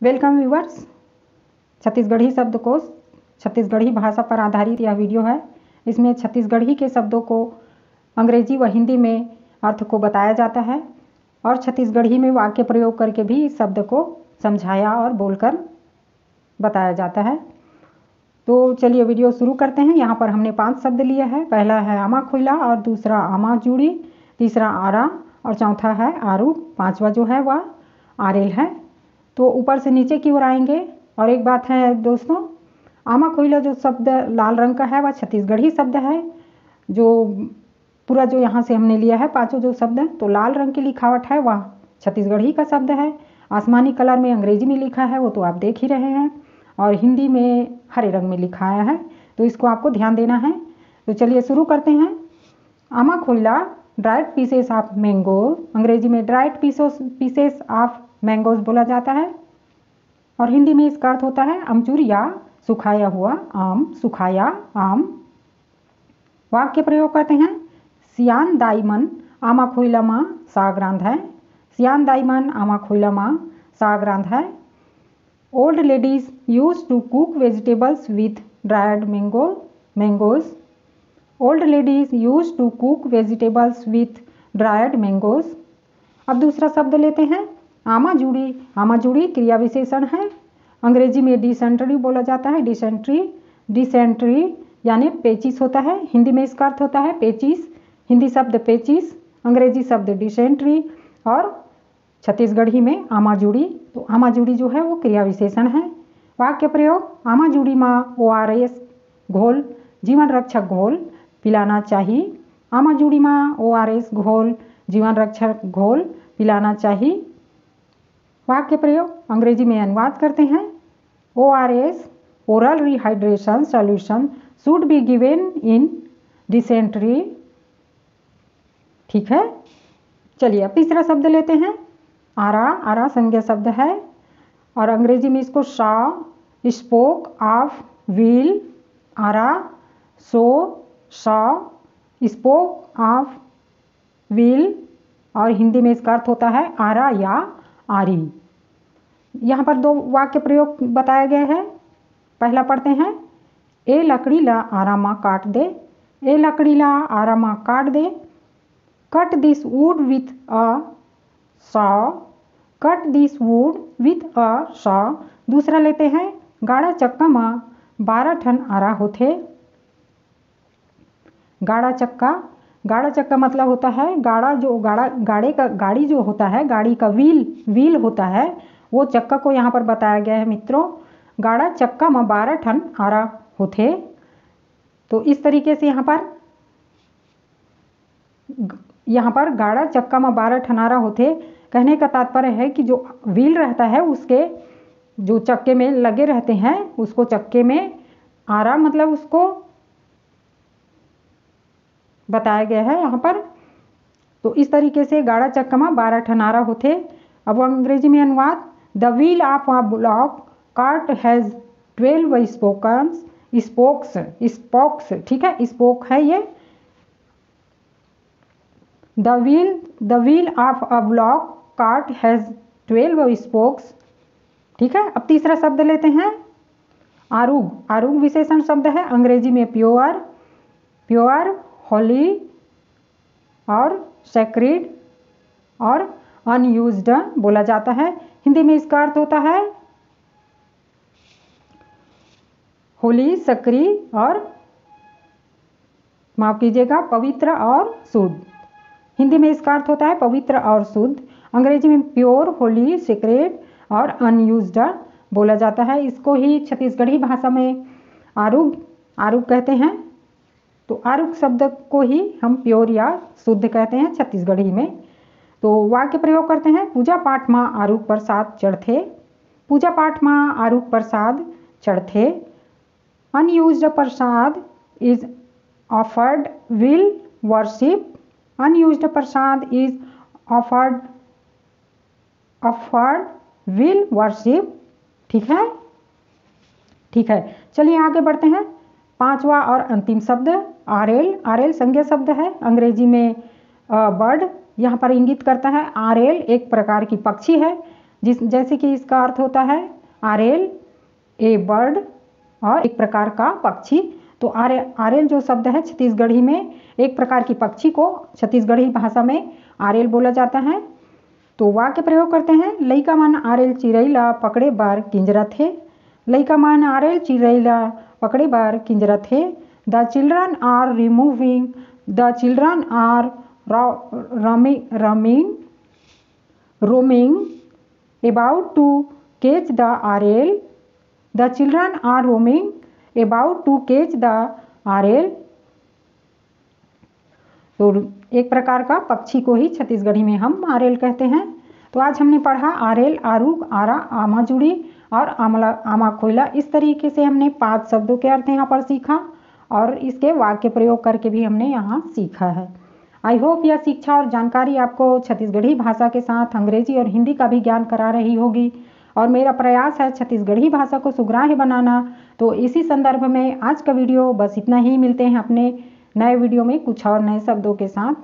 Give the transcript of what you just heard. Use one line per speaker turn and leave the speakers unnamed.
Welcome viewers. Chhattisgarhi शब्दकोश छत्तीसगढ़ी भाषा पर आधारित यह वीडियो है। इसमें छत्तीसगढ़ी के शब्दों को अंग्रेजी व हिंदी में अर्थ को बताया जाता है और छत्तीसगढ़ी में वाक्य प्रयोग करके भी इस शब्द को समझाया और बोलकर बताया जाता है। तो चलिए वीडियो शुरू करते हैं। यहाँ पर हमने 5 शब्द लिए हैं। पहला है आमा खुला और दूसरा आमा जूड़ी, तीसरा आरा और चौथा है आरू, पांचवा जो है वह आरेल है। तो ऊपर से नीचे की ओर आएंगे। और एक बात है दोस्तों, आमा खोइला जो शब्द लाल रंग का है वह छत्तीसगढ़ी शब्द है। जो पूरा जो यहाँ से हमने लिया है पांचों जो शब्द हैं, तो लाल रंग की लिखावट है वह छत्तीसगढ़ी का शब्द है। आसमानी कलर में अंग्रेजी में लिखा है वो तो आप देख ही रहे हैं, और हिंदी में हरे रंग में लिखा आया है, तो इसको आपको ध्यान देना है। तो चलिए शुरू करते हैं। आमा खोइला ड्राइड पीसेस ऑफ मैंगो, अंग्रेजी में ड्राइड पीसेस ऑफ मैंगोज बोला जाता है और हिंदी में इसका अर्थ होता है अमचूर या सुखाया हुआ आम, सुखाया आम। वाक्य प्रयोग करते हैं। सियान दाईमन आमा खोइलामा साग रांध है, सियान दाईमन आमा खोइलामा साग रांध है। Old ladies use to cook vegetables with dried mangoes, old ladies use to cook vegetables with dried mangoes. अब दूसरा शब्द लेते हैं आमा जूड़ी। आमा जूड़ी क्रिया विशेषण है, अंग्रेजी में डिसेंट्री बोला जाता है। डिसेंट्री यानी पेचिस होता है, हिंदी में इसका अर्थ होता है पेचिस। हिंदी शब्द पेचिस, अंग्रेजी शब्द डिसेंट्री और छत्तीसगढ़ी में आमा जूड़ी। तो आमा जूड़ी जो है वो क्रिया विशेषण है। वाक्य प्रयोग। आमा जूड़ी माँ ORS घोल जीवन रक्षक घोल पिलाना चाहिए, आमा जूड़ी माँ ORS घोल जीवन रक्षक घोल पिलाना चाहिए। वाक्य प्रयोग अंग्रेजी में अनुवाद करते हैं। ORS oral rehydration solution should be given in dysentery. ठीक है। चलिए अब तीसरा शब्द लेते हैं। आरा। आरा संज्ञा शब्द है और अंग्रेजी में इसको शॉ, स्पोक ऑफ व्हील, आरा, so, saw, spoke of wheel, और हिंदी में इसका अर्थ होता है आरा या आरी। यहाँ पर 2 वाक्य प्रयोग बताए गए हैं। पहला पढ़ते हैं। ए लकड़ी ला आरामा काट दे, ए लकड़ी ला आरामा काट दे। Cut this wood with a saw, cut this wood with a saw. दूसरा लेते हैं। गाड़ा चक्का मा 12 ठन आरा होथे। गाड़ा चक्का, गाड़ा चक्का मतलब होता है गाड़ी जो होता है, गाड़ी का व्हील होता है, वो चक्का को यहाँ पर बताया गया है मित्रों। गाड़ा चक्का में 12 ठन आरा होथे। तो इस तरीके से यहाँ पर गाड़ा चक्का में 12 ठन आरा होथे कहने का तात्पर्य है कि जो व्हील रहता है उसके जो चक्के में लगे रहते हैं, उसको चक्के में आरा मतलब उसको बताया गया है यहाँ पर। तो इस तरीके से गाड़ा चक्का में 12 ठन आरा होथे। अब अंग्रेजी में अनुवाद। The wheel of a block cart has 12 spokes. ठीक है, स्पोक है ये। The wheel of a block cart has 12 spokes. ठीक है। अब तीसरा शब्द लेते हैं। आरूग। आरूग विशेषण शब्द है, अंग्रेजी में प्योर, होली और सैक्रेड और अनयूज्ड बोला जाता है। हिंदी में इसका अर्थ होता है होली, सक्री और माफ कीजिएगा पवित्र और शुद्ध। हिंदी में इसका अर्थ होता है पवित्र और शुद्ध। अंग्रेजी में प्योर, होली, सीक्रेट और अनयूज्ड बोला जाता है। इसको ही छत्तीसगढ़ी भाषा में आरूग कहते हैं। तो आरूग शब्द को ही हम प्योर या शुद्ध कहते हैं छत्तीसगढ़ी में। तो वाक्य प्रयोग करते हैं। पूजा पाठ माँ आरूग प्रसाद चढ़थे, पूजा पाठ माँ आरूग प्रसाद चढ़थे। Unused prasad is offered will worship, unused prasad is offered will worship. ठीक है। चलिए आगे बढ़ते हैं। 5वां और अंतिम शब्द आरेल। आरेल संज्ञा शब्द है, अंग्रेजी में बर्ड यहाँ पर इंगित करता है। आरेल एक प्रकार की पक्षी है जैसे कि इसका अर्थ होता है आरेल, ए बर्ड, और एक प्रकार का पक्षी। तो आरेल जो शब्द है छत्तीसगढ़ी में एक प्रकार की पक्षी को छत्तीसगढ़ी भाषा में आरेल बोला जाता है। तो वाक्य प्रयोग करते हैं। लइका मन आरेल चिरैला पकड़े बार किंजरत है। लइका मन आरेल चिरैला पकड़े बार किंजरत है। The children are removing, the children are roaming about to catch the आरेल। The children are roaming about to catch the आरेल। तो एक प्रकार का पक्षी को ही छत्तीसगढ़ी में हम आरेल कहते हैं। तो आज हमने पढ़ा आरेल, आरूग, आरा, आमा जुड़ी और आमला, आमा खोइला। इस तरीके से हमने 5 शब्दों के अर्थ यहाँ पर सीखा और इसके वाक्य प्रयोग करके भी हमने यहाँ सीखा है। आई होप यह शिक्षा और जानकारी आपको छत्तीसगढ़ी भाषा के साथ अंग्रेजी और हिंदी का भी ज्ञान करा रही होगी और मेरा प्रयास है छत्तीसगढ़ी भाषा को सुग्राह्य बनाना। तो इसी संदर्भ में आज का वीडियो बस इतना ही। मिलते हैं अपने नए वीडियो में कुछ और नए शब्दों के साथ।